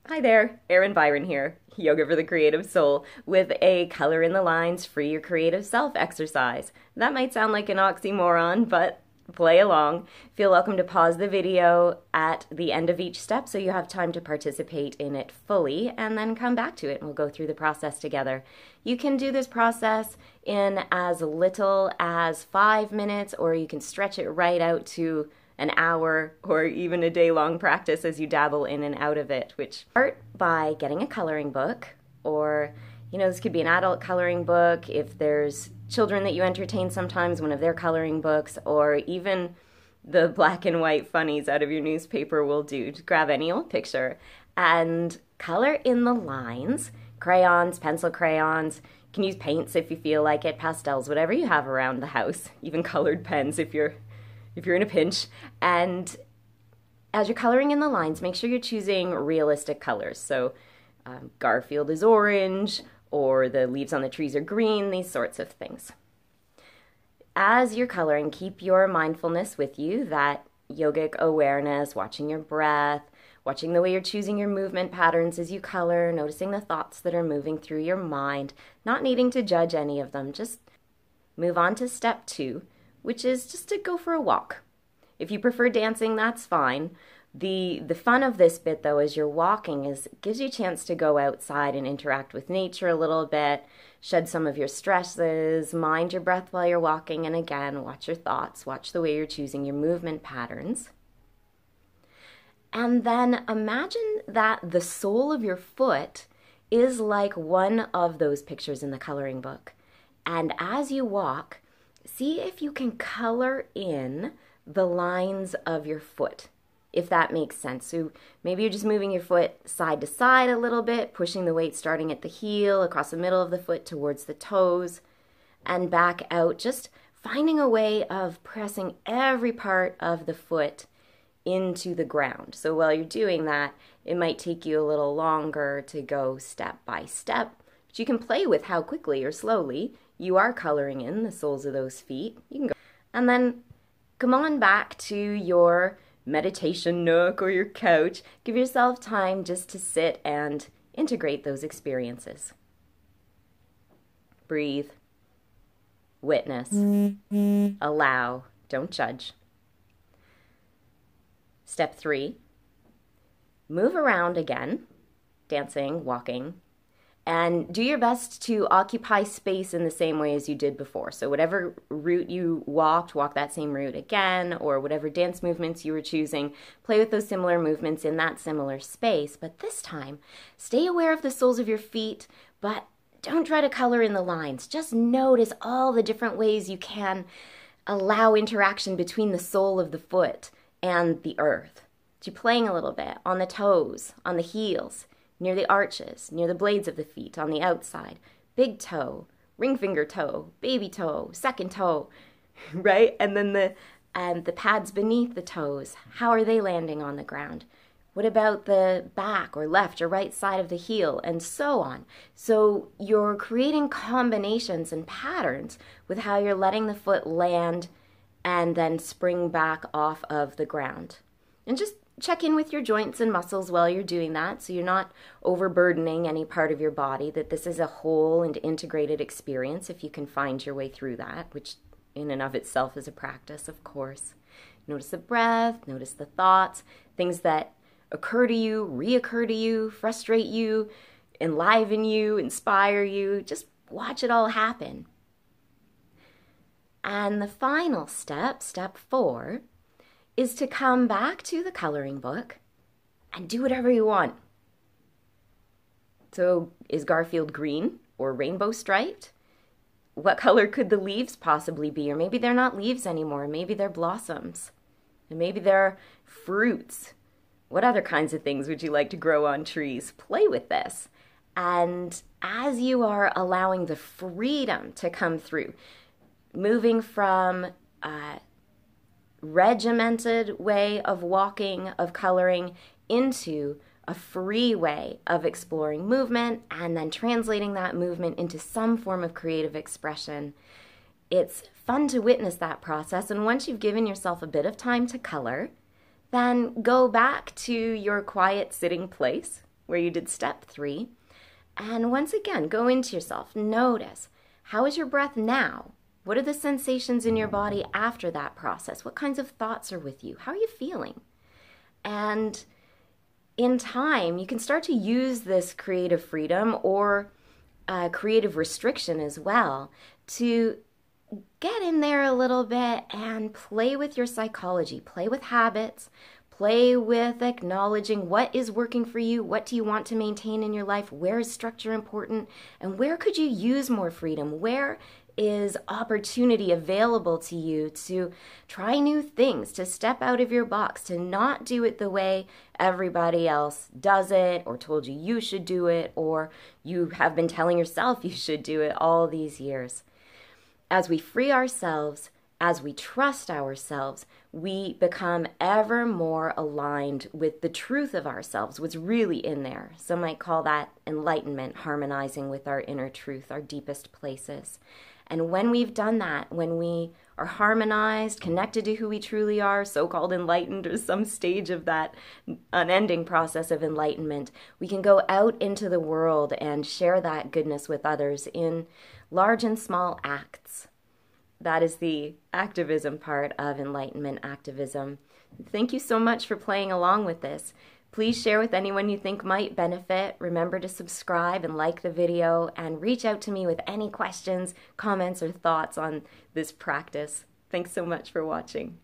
Hi there, Erin Byron here, Yoga for the Creative Soul, with a Color in the Lines Free Your Creative Self exercise. That might sound like an oxymoron, but play along. Feel welcome to pause the video at the end of each step so you have time to participate in it fully, and then come back to it and we'll go through the process together. You can do this process in as little as 5 minutes, or you can stretch it right out to an hour or even a day-long practice as you dabble in and out of it, which start by getting a coloring book, or this could be an adult coloring book if there's children that you entertain sometimes, one of their coloring books, or even the black and white funnies out of your newspaper will do. Just grab any old picture and color in the lines. Crayons, pencil crayons, you can use paints if you feel like it, pastels, whatever you have around the house, even colored pens if you're in a pinch. And as you're coloring in the lines, make sure you're choosing realistic colors. So Garfield is orange, or the leaves on the trees are green, these sorts of things. As you're coloring, keep your mindfulness with you, that yogic awareness, watching your breath, watching the way you're choosing your movement patterns as you color, noticing the thoughts that are moving through your mind, not needing to judge any of them. Just move on to step 2, which is just to go for a walk. If you prefer dancing, that's fine. The fun of this bit, though, as you're walking, is it gives you a chance to go outside and interact with nature a little bit, shed some of your stresses, mind your breath while you're walking, and again, watch your thoughts, watch the way you're choosing your movement patterns. And then imagine that the sole of your foot is like one of those pictures in the coloring book. And as you walk, see if you can color in the lines of your foot, if that makes sense. So maybe you're just moving your foot side to side a little bit, pushing the weight starting at the heel, across the middle of the foot towards the toes, and back out, just finding a way of pressing every part of the foot into the ground. So while you're doing that, it might take you a little longer to go step by step, but you can play with how quickly or slowly you are coloring in the soles of those feet. You can go, and then come on back to your meditation nook or your couch. Give yourself time just to sit and integrate those experiences. Breathe. Witness. Allow. Don't judge. Step 3. Move around again, dancing, walking, and do your best to occupy space in the same way as you did before. So whatever route you walked, walk that same route again, or whatever dance movements you were choosing, play with those similar movements in that similar space. But this time, stay aware of the soles of your feet, but don't try to color in the lines. Just notice all the different ways you can allow interaction between the sole of the foot and the earth. So you're playing a little bit on the toes, on the heels, near the arches, near the blades of the feet, on the outside, big toe, ring finger toe, baby toe, second toe, right? And then the pads beneath the toes, how are they landing on the ground? What about the back or left or right side of the heel, and so on? So you're creating combinations and patterns with how you're letting the foot land and then spring back off of the ground. And just check in with your joints and muscles while you're doing that, so you're not overburdening any part of your body, that this is a whole and integrated experience if you can find your way through that, which in and of itself is a practice, of course. Notice the breath, notice the thoughts, things that occur to you, reoccur to you, frustrate you, enliven you, inspire you. Just watch it all happen. And the final step, step 4, is to come back to the coloring book and do whatever you want. So is Garfield green or rainbow striped? What color could the leaves possibly be? Or maybe they're not leaves anymore. Maybe they're blossoms. And maybe they're fruits. What other kinds of things would you like to grow on trees? Play with this. And as you are allowing the freedom to come through, moving from regimented way of walking, of coloring, into a free way of exploring movement and then translating that movement into some form of creative expression. It's fun to witness that process, and once you've given yourself a bit of time to color, then go back to your quiet sitting place where you did step 3. And once again, go into yourself. Notice, how is your breath now? What are the sensations in your body after that process? What kinds of thoughts are with you? How are you feeling? And in time, you can start to use this creative freedom or creative restriction as well to get in there a little bit and play with your psychology, play with habits, play with acknowledging what is working for you, what do you want to maintain in your life, where is structure important, and where could you use more freedom, where is opportunity available to you to try new things, to step out of your box, to not do it the way everybody else does it or told you you should do it, or you have been telling yourself you should do it all these years. As we free ourselves, as we trust ourselves, we become ever more aligned with the truth of ourselves, what's really in there. Some might call that enlightenment, harmonizing with our inner truth, our deepest places. And when we've done that, when we are harmonized, connected to who we truly are, so-called enlightened, or some stage of that unending process of enlightenment, we can go out into the world and share that goodness with others in large and small acts. That is the activism part of enlightenment activism. Thank you so much for playing along with this. Please share with anyone you think might benefit. Remember to subscribe and like the video, and reach out to me with any questions, comments, or thoughts on this practice. Thanks so much for watching.